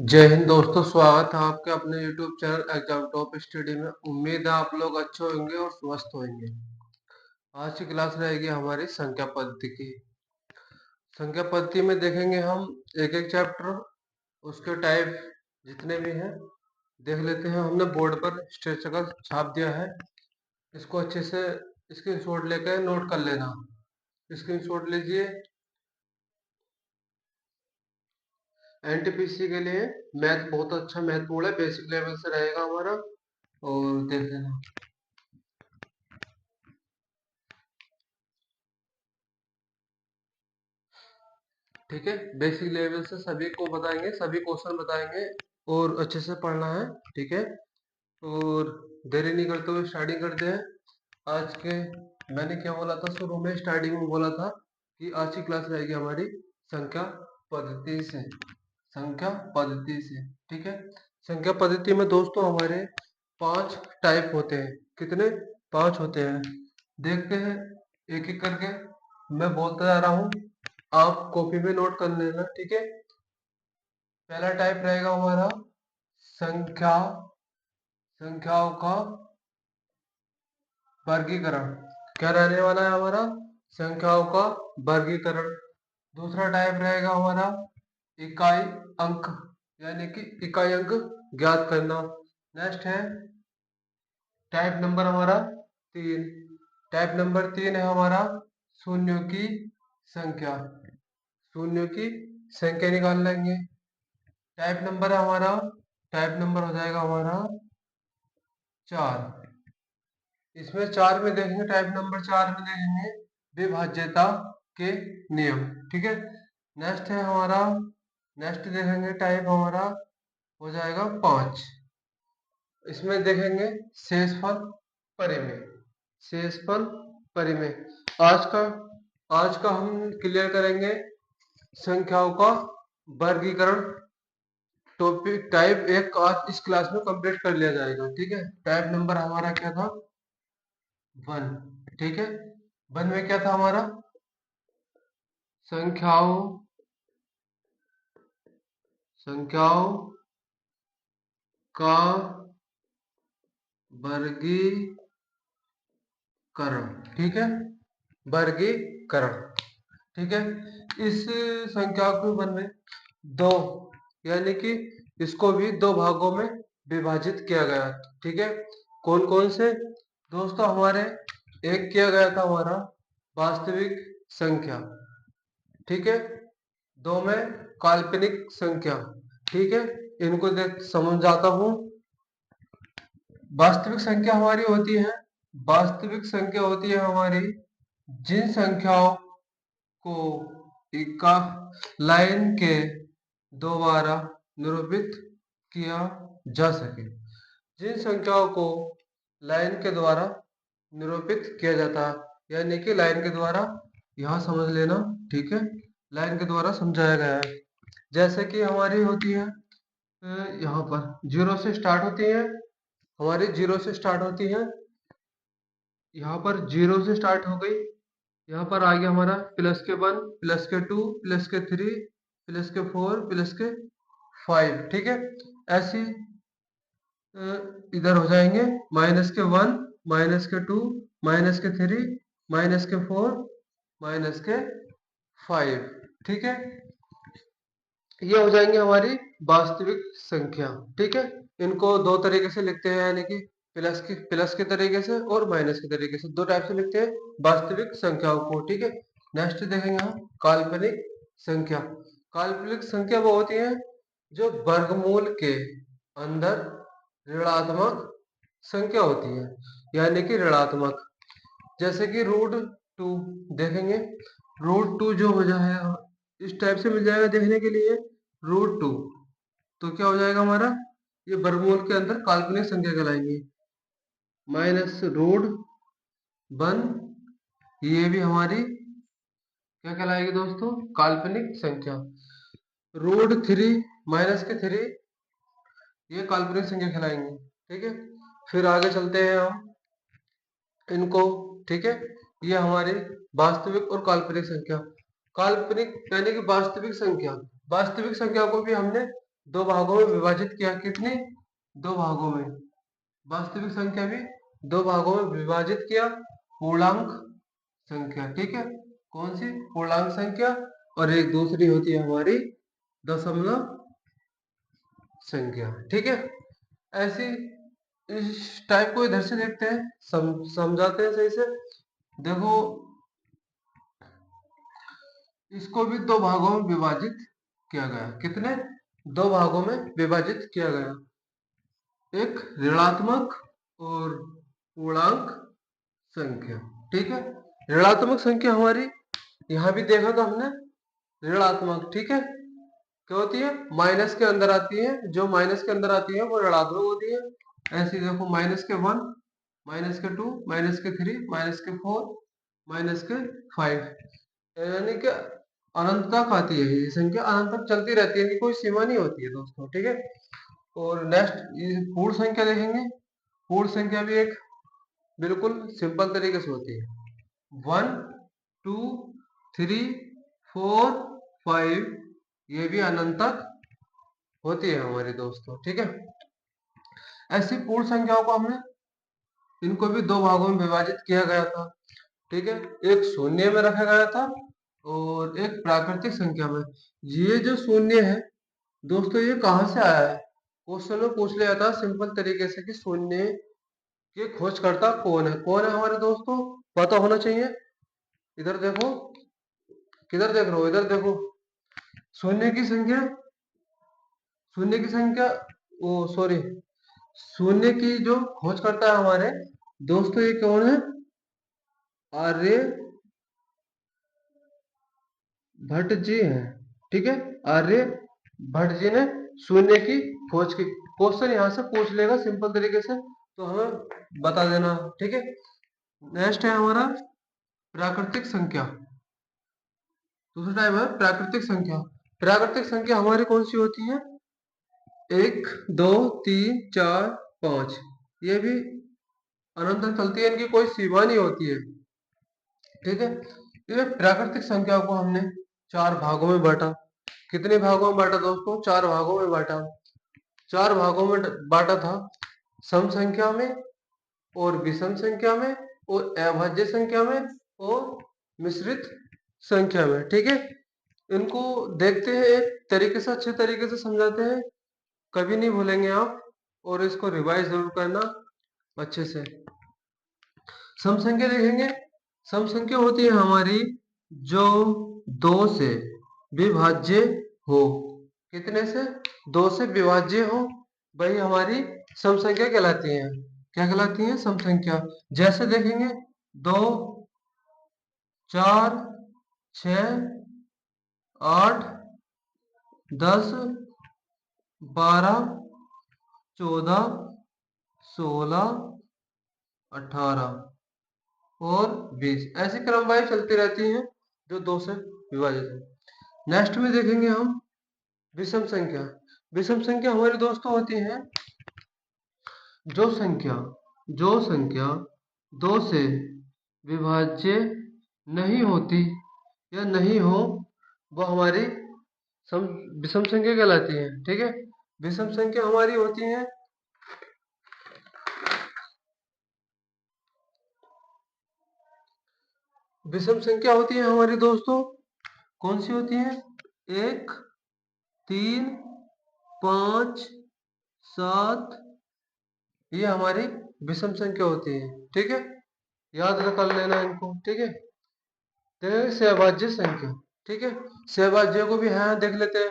जय हिंद दोस्तों, स्वागत है आपके अपने YouTube channel exam top study में। उम्मीद है आप लोग अच्छे होंगे और स्वस्थ होंगे। आज की क्लास रहेगी हमारी संख्या पद्धति की। संख्या पद्धति में देखेंगे हम एक एक चैप्टर, उसके टाइप जितने भी हैं देख लेते हैं। हमने बोर्ड पर स्ट्रेचर छाप दिया है, इसको अच्छे से स्क्रीनशॉट लेकर नोट कर लेना। स्क्रीनशॉट लीजिए। एनटीपीसी के लिए मैथ बहुत अच्छा महत्वपूर्ण है, बेसिक लेवल से रहेगा हमारा। और देख लेना। ठीक है, बेसिक लेवल से सभी को बताएंगे, सभी क्वेश्चन बताएंगे और अच्छे से पढ़ना है। ठीक है, और देरी नहीं करते हुए स्टार्टिंग करते हैं आज के। मैंने क्या बोला था शुरू में, स्टार्टिंग में बोला था कि आज की क्लास रहेगी हमारी संख्या पद्धति से। संख्या पद्धति से, ठीक है। संख्या पद्धति में दोस्तों हमारे 5 टाइप होते हैं। कितने? 5 होते हैं। देखते हैं एक एक करके। मैं बोलता जा रहा हूँ, आप कॉपी में नोट कर लेना। ठीक है, पहला टाइप रहेगा हमारा संख्या संख्याओं का वर्गीकरण। क्या रहने वाला है हमारा? संख्याओं का वर्गीकरण। दूसरा टाइप रहेगा हमारा इकाई अंक, यानी कि इकाई अंक ज्ञात करना। नेक्स्ट है टाइप नंबर हमारा 3। टाइप नंबर 3 है हमारा शून्यों की संख्या। शून्यों की संख्या निकाल लेंगे। टाइप नंबर है हमारा, टाइप नंबर हो जाएगा हमारा 4। इसमें 4 में देखेंगे, टाइप नंबर 4 में देखेंगे विभाज्यता के नियम। ठीक है। नेक्स्ट है हमारा, नेक्स्ट देखेंगे टाइप हमारा हो जाएगा 5। इसमें देखेंगे शेषफल परिमेय। शेषफल परिमेय आज का हम क्लियर करेंगे संख्याओं का वर्गीकरण। टॉपिक टाइप 1 आज इस क्लास में कंप्लीट कर लिया जाएगा। ठीक है, टाइप नंबर हमारा क्या था? 1। ठीक है, 1 में क्या था हमारा? संख्याओं संख्याओं का वर्गीकरण। ठीक है, वर्गीकरण। ठीक है, इस संख्या को 1 में 2, यानी कि इसको भी 2 भागों में विभाजित किया गया। ठीक है, कौन कौन से दोस्तों? हमारे एक किया गया था हमारा वास्तविक संख्या। ठीक है, 2 में काल्पनिक संख्या। ठीक है, इनको देख समझाता हूँ। वास्तविक संख्या हमारी होती है, वास्तविक संख्या होती है हमारी जिन संख्याओं को इका लाइन के द्वारा निरूपित किया जा सके। जिन संख्याओं को लाइन के द्वारा निरूपित किया जाता है, यानी कि लाइन के द्वारा, यहाँ समझ लेना। ठीक है, लाइन के द्वारा समझाया गया है। जैसे कि हमारी होती है यहाँ पर 0 से स्टार्ट होती है, हमारी 0 से स्टार्ट होती है। यहाँ पर 0 से स्टार्ट हो गई, यहाँ पर आ गया हमारा +1 +2 +3 +4 +5। ठीक है, ऐसी इधर हो जाएंगे -1 -2 -3 -4 -5। ठीक है, ये हो जाएंगे हमारी वास्तविक संख्या। ठीक है, इनको 2 तरीके से लिखते हैं, यानी कि प्लस के तरीके से और माइनस के तरीके से, 2 टाइप से लिखते हैं वास्तविक संख्याओं को। ठीक है, नेक्स्ट देखेंगे हम काल्पनिक संख्या। काल्पनिक संख्या वो होती है जो वर्गमूल के अंदर ऋणात्मक संख्या होती है, यानी कि ऋणात्मक। जैसे कि √2 देखेंगे। √2 जो हो जाएगा इस टाइप से मिल जाएगा देखने के लिए। √2 तो क्या हो जाएगा हमारा? ये वर्गमूल के अंदर काल्पनिक संख्या कहलाएंगी। -√1 ये भी हमारी क्या कहलाएगी दोस्तों? काल्पनिक संख्या। √3 -3 ये काल्पनिक संख्या कहलाएंगी। ठीक है, फिर आगे चलते हैं हम इनको। ठीक है, ये हमारी वास्तविक और काल्पनिक संख्या। काल्पनिक यानी कि वास्तविक संख्या, वास्तविक संख्या को भी हमने दो भागों में विभाजित किया, कितने, दो भागों में, वास्तविक संख्या भी दो भागों में विभाजित किया, पूर्णांक संख्या, ठीक है, कौन सी, पूर्णांक संख्या, और एक दूसरी होती है हमारी दशमलव संख्या, ठीक है। ऐसी इस टाइप को इधर से देखते हैं, समझाते हैं सही से। देखो इसको भी दो भागों में विभाजित किया गया, कितने, दो भागों में विभाजित किया गया, एक ऋणात्मक और पूर्णांक संख्या, ठीक है। ऋणात्मक संख्या हमारी यहाँ भी देखा था हमने, ऋणात्मक, ठीक है, क्या होती है, माइनस के अंदर आती है, जो माइनस के अंदर आती है वो ऋणात्मक होती है। ऐसे देखो माइनस के 1, माइनस के 2, माइनस के 3, माइनस के 4, माइनस के 5, यानी कि अनंत तक आती है ये संख्या, अनंत तक चलती रहती है, इनकी कोई सीमा नहीं होती है दोस्तों, ठीक है। और नेक्स्ट पूर्ण संख्या देखेंगे। पूर्ण संख्या भी एक बिल्कुल सिंपल तरीके से होती है, 1 2 3 4 5, ये भी अनंत तक होती है हमारे दोस्तों, ठीक है। ऐसी पूर्ण संख्याओं को हमने, इनको भी दो भागों में विभाजित किया गया था, ठीक है, एक शून्य में रखा गया था और एक प्राकृतिक संख्या में। ये जो शून्य है दोस्तों, ये कहाँ से आया है, क्वेश्चन में पूछ लिया था सिंपल तरीके से कि शून्य के खोजकर्ता कौन है, कौन है हमारे दोस्तों, पता होना चाहिए। इधर देखो, किधर देख रहे हो, इधर देखो, शून्य की संख्या, शून्य की संख्या, ओ सॉरी, शून्य की जो खोज करता है हमारे दोस्तों, ये कौन है, आर्य भट्ट जी हैं, ठीक है। आर्य भट्ट जी ने शून्य की खोज की। क्वेश्चन यहाँ से पूछ लेगा सिंपल तरीके से, तो हमें बता देना, ठीक है। नेक्स्ट है हमारा प्राकृतिक संख्या, दूसरा टाइप है प्राकृतिक संख्या। प्राकृतिक संख्या हमारी कौन सी होती है, 1 2 3 4 5, ये भी अनंत तक चलती है, इनकी कोई सीमा नहीं होती है, ठीक है। ये प्राकृतिक संख्या को हमने चार भागों में बांटा, कितने भागों में बांटा दोस्तों, चार भागों में बांटा, चार भागों में बांटा था, सम संख्या में और विषम संख्या में और अभाज्य संख्या में और मिश्रित संख्या में, ठीक है। इनको देखते हैं, एक तरीके से अच्छे तरीके से समझाते हैं, कभी नहीं भूलेंगे आप, और इसको रिवाइज जरूर करना अच्छे से। सम संख्या देखेंगे, सम संख्या होती है हमारी जो दो से विभाज्य हो, कितने से, दो से विभाज्य हो, वही हमारी सम संख्या कहलाती है। क्या कहलाती है, सम संख्या। जैसे देखेंगे 2 4 6 8 10 12 14 16 18 और 20, ऐसी क्रमवार चलती रहती हैं जो दो से विभाजित है। नेक्स्ट में देखेंगे हम विषम संख्या। विषम संख्या हमारे दोस्तों होती है जो संख्या दो से विभाज्य नहीं होती या नहीं हो, वो हमारी विषम संख्या कहलाती है, ठीक है। विषम संख्या हमारी होती है, विषम संख्या होती है हमारी दोस्तों, कौन सी होती है, 1 3 5 7, ये हमारी विषम संख्या होती है, ठीक है, याद कर लेना इनको, ठीक है। सहभाज्य संख्या, ठीक है, सहभाज्य को भी है देख लेते हैं,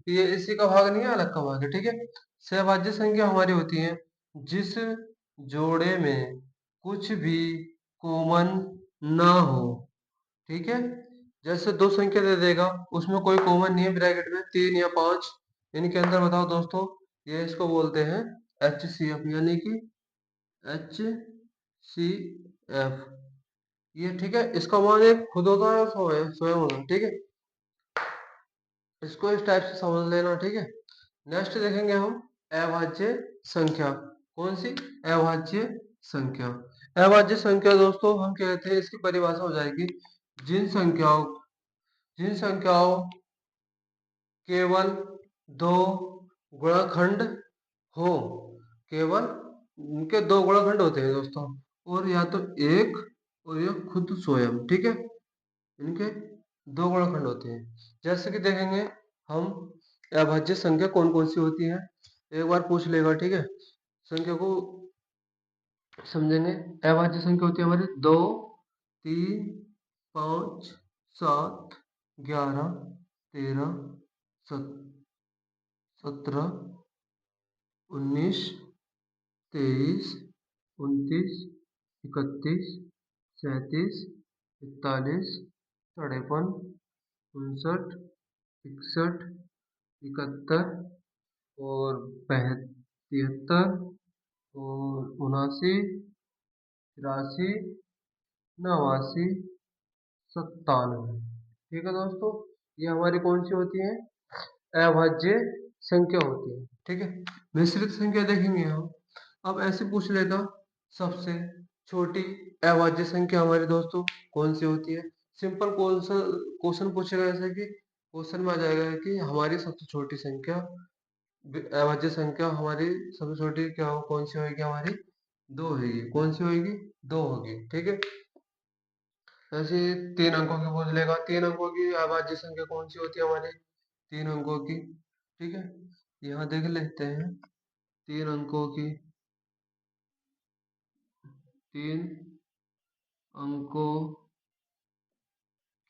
ये इसी का भाग नहीं है, अलग का भाग है, ठीक है। सहभाज्य संख्या हमारी होती है जिस जोड़े में कुछ भी कॉमन ना हो, ठीक है। जैसे दो संख्या दे देगा, उसमें कोई कॉमन नहीं है ब्रैकेट में, 3 या 5, इनके अंदर बताओ दोस्तों, ये इसको बोलते हैं HCF, यानी कि HCF, ये ठीक है। इसका मान एक खुद होता है और स्वयं होता है, ठीक है, इसको इस टाइप से समझ लेना, ठीक है। नेक्स्ट देखेंगे हम अभाज्य संख्या, कौन सी, अभाज्य संख्या। अभाज्य संख्या दोस्तों हम कहते हैं, इसकी परिभाषा हो जाएगी जिन संख्याओं केवल दो गुणाखंड हो, केवल उनके दो गुणाखंड होते हैं दोस्तों, और या तो एक और या खुद स्वयं, ठीक है। इनके दो गुणनखंड होते हैं। जैसे कि देखेंगे हम अभाज्य संख्या कौन कौन सी होती है, एक बार पूछ लेगा, ठीक है। संख्या को समझेंगे। अभाज्य संख्या होती है हमारी 2, 3, 5, 7, 11, 13, 17, 19, 23, 29, 31, 37, 41, 53, 59, 61, 71 और 73 और 79, 83, 89, 97। ठीक है दोस्तों, ये हमारी कौन सी होती है, अभाज्य संख्या होती है, ठीक है। मिश्रित संख्या देखेंगे हम। अब ऐसे पूछ लेगा, सबसे छोटी अभाज्य संख्या हमारे दोस्तों कौन सी होती है। सिंपल क्वेश्चन पूछेगा, ऐसे कि क्वेश्चन में आ जाएगा कि हमारी सबसे छोटी संख्या, अभाज्य संख्या हमारी सबसे छोटी क्या हो, कौन सी होगी हमारी, दो होगी। कौन सी होगी, दो होगी, ठीक है। ऐसे 3 अंकों की पूछ लेगा, 3 अंकों की अभाज्य संख्या कौन सी होती है हमारी, 3 अंकों की, ठीक है। यहाँ देख लेते हैं 3 अंकों की, 3 अंकों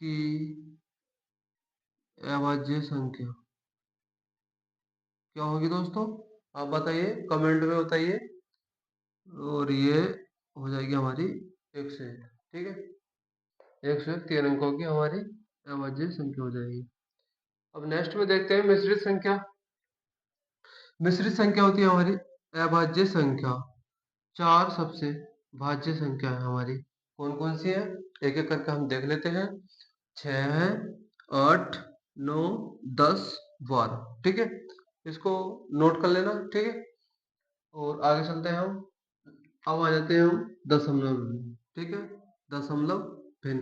की अभाज्य संख्या क्या होगी दोस्तों, आप बताइए, कमेंट में बताइए। और ये हो जाएगी हमारी 101, ठीक है। 101 3 अंकों की हमारी अभाज्य संख्या हो जाएगी। अब नेक्स्ट में देखते हैं मिश्रित संख्या। मिश्रित संख्या होती है हमारी अभाज्य संख्या, चार सबसे भाज्य संख्या है हमारी, कौन कौन सी है, एक एक करके हम देख लेते हैं। 6 है, 8, 9, 10, 12, ठीक है। इसको नोट कर लेना, ठीक है। और आगे चलते हैं हम। अब आ जाते हैं हम दशमलव भिन्न, ठीक है। दशमलव भिन्न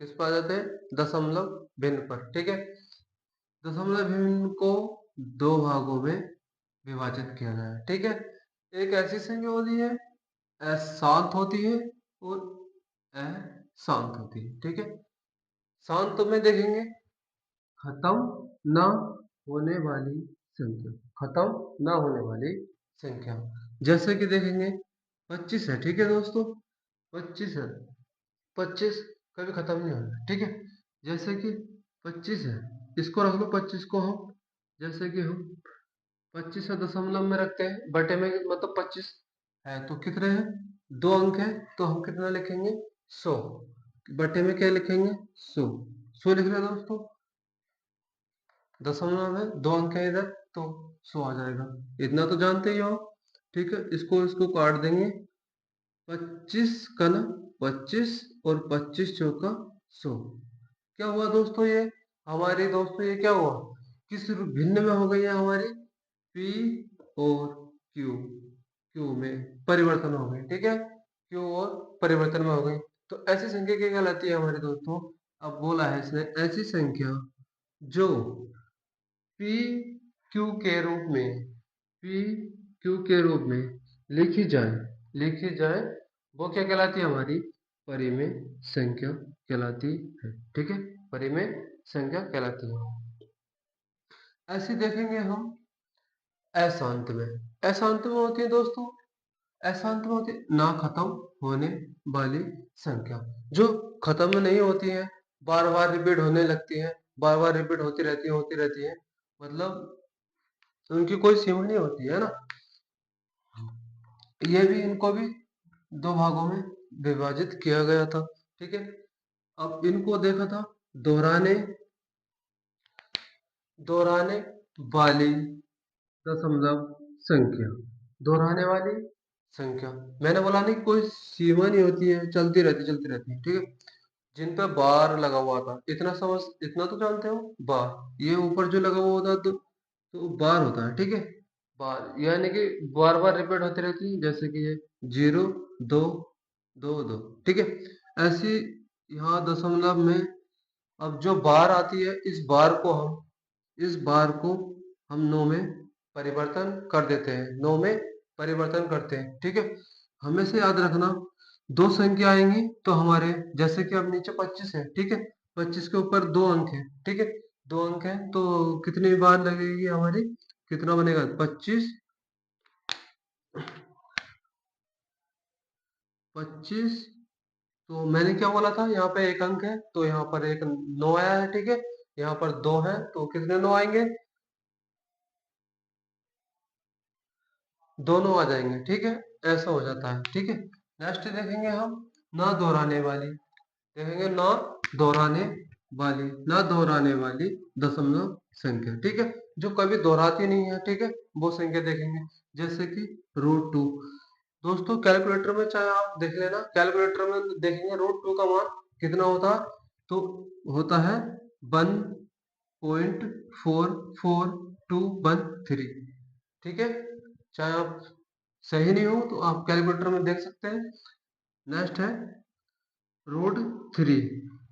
किस पर आ जाते हैं, दशमलव भिन्न पर, ठीक है। दशमलव भिन्न को दो भागों में विभाजित किया गया है, ठीक है। एक ऐसी संख्या होती है अशांत होती है और अशांत होती है, ठीक है। शांत में देखेंगे खत्म न होने वाली संख्या, खत्म न होने वाली संख्या। जैसे कि देखेंगे 25 है, ठीक है दोस्तों, 25 है, 25 कभी खत्म नहीं होना, ठीक है। जैसे कि 25 है, इसको रख लो 25 को हम, जैसे कि हम 25 दशमलव में रखते हैं, बटे में मतलब 25 है तो कितने हैं, 2 अंक है, तो हम कितना लिखेंगे, 100। बटे में क्या लिखेंगे, 100, 100 लिख रहे हैं दोस्तों। दशमलव में 2 अंक है इधर, तो 100 आ जाएगा, इतना तो जानते ही हो, ठीक है। इसको इसको काट देंगे, 25 का ना 25 और 25 चौका 100। क्या हुआ दोस्तों, ये हमारे दोस्तों ये क्या हुआ, किस भिन्न में हो गई है हमारी, P और Q, Q में परिवर्तन हो गए, ठीक है। Q और परिवर्तन में हो गई, तो ऐसी संख्या क्या कहलाती है हमारे दोस्तों। अब बोला है इसने ऐसी संख्या जो P Q के रूप में, P Q के रूप में लिखी जाए वो क्या कहलाती है हमारी, परिमेय संख्या कहलाती है, ठीक है। परिमेय संख्या कहलाती है। ऐसे देखेंगे हम अशांत में। अशांत में होती है दोस्तों, अशांत में होती है ना खत्म होने वाली संख्या, जो खत्म नहीं होती है, बार बार रिपीट होने लगती है, बार बार रिपीट होती रहती है, मतलब उनकी कोई सीमा नहीं होती है ना। ये भी, इनको भी दो भागों में विभाजित किया गया था, ठीक है। अब इनको देखा था दोहराने दोहराने वाली दशमलव संख्या, दोहराने वाली संख्या, मैंने बोला नहीं कोई सीमा नहीं होती है, चलती रहती है, ठीक है। जिन पे बार लगा हुआ था, इतना तो जानते हो, बार ये ऊपर जो लगा हुआ होता है तो बार होता है, ठीक है। बार यानी कि बार बार रिपीट होती रहती है, जैसे कि ये 0, 2, 2, 2, ठीक है। ऐसी यहाँ दशमलव में अब जो बार आती है, इस बार को हम 9 में परिवर्तन कर देते हैं, 9 में परिवर्तन करते हैं। ठीक है, हमेशा याद रखना, दो संख्या आएंगी तो हमारे, जैसे कि अब नीचे 25 है, ठीक है, 25 के ऊपर 2 अंक है, ठीक है, 2 अंक है तो कितनी बार लगेगी हमारी, कितना बनेगा 25, 25, तो मैंने क्या बोला था, यहाँ पे एक अंक है तो यहाँ पर एक 9 आया है, ठीक है, यहाँ पर 2 है तो कितने 9 आएंगे, दोनों आ जाएंगे। ठीक है, ऐसा हो जाता है। ठीक है, नेक्स्ट देखेंगे हम ना दोहराने वाली, देखेंगे ना दोहराने वाली, ना दोहराने वाली दशमलव संख्या। ठीक है, जो कभी दोहराती नहीं है, ठीक है, वो संख्या देखेंगे, जैसे कि √2। दोस्तों कैलकुलेटर में चाहे आप देख लेना, कैलकुलेटर में देखेंगे √2 का मान कितना होता है, तो होता है 1.444213। ठीक है, चाहे आप सही नहीं हो तो आप कैलकुलेटर में देख सकते हैं। नेक्स्ट है √3,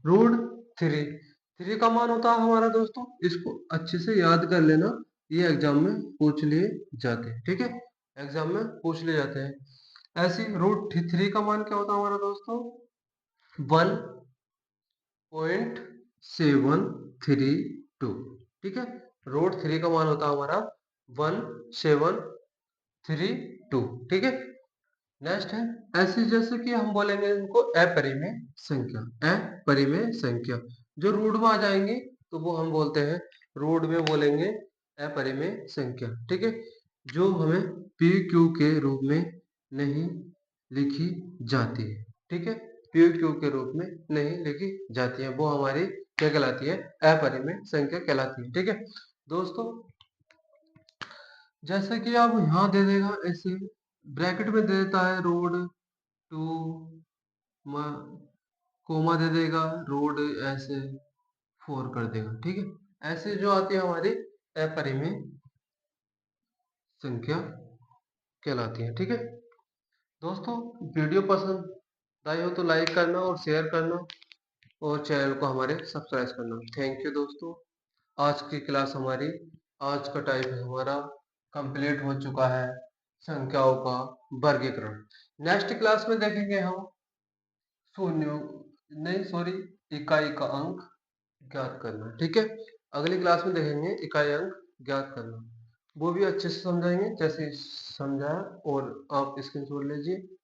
√3, 3 का मान होता है हमारा, दोस्तों इसको अच्छे से याद कर लेना, ये एग्जाम में पूछ लिए जाते हैं। ठीक है, एग्जाम में पूछ लिए जाते हैं। ऐसे √3 का मान क्या होता है हमारा दोस्तों, 1.732। ठीक है, √3 का मान होता है हमारा 1.732। ठीक है, नेक्स्ट है ऐसे, जैसे कि हम बोलेंगे इनको अपरिमेय संख्या, अपरिमेय संख्या, जो रूट में आ जाएंगे तो वो हम बोलते हैं, रूट में बोलेंगे अपरिमेय संख्या। ठीक है, जो हमें पी क्यू के रूप में नहीं लिखी जाती है। ठीक है, पी क्यू के रूप में नहीं लिखी जाती है, वो हमारी क्या कहलाती है, अपरिमेय संख्या कहलाती है। ठीक है दोस्तों, जैसे कि आप यहाँ दे देगा ऐसे, ब्रैकेट में दे देता है √2, कोमा दे देगा ऐसे 4 कर देगा। ठीक है, ऐसे जो आती है हमारी अपरिमेय संख्या कहलाती है। ठीक है दोस्तों, वीडियो पसंद आई हो तो लाइक करना और शेयर करना, और चैनल को हमारे सब्सक्राइब करना। थैंक यू दोस्तों, आज की क्लास हमारी, आज का टाइप हमारा कंप्लीट हो चुका है, संख्याओं का वर्गीकरण। नेक्स्ट क्लास में देखेंगे हम शून्य, नहीं सॉरी, इकाई का अंक ज्ञात करना। ठीक है, अगली क्लास में देखेंगे इकाई अंक ज्ञात करना, वो भी अच्छे से समझाएंगे जैसे समझाया, और आप स्क्रीनशॉट लीजिए।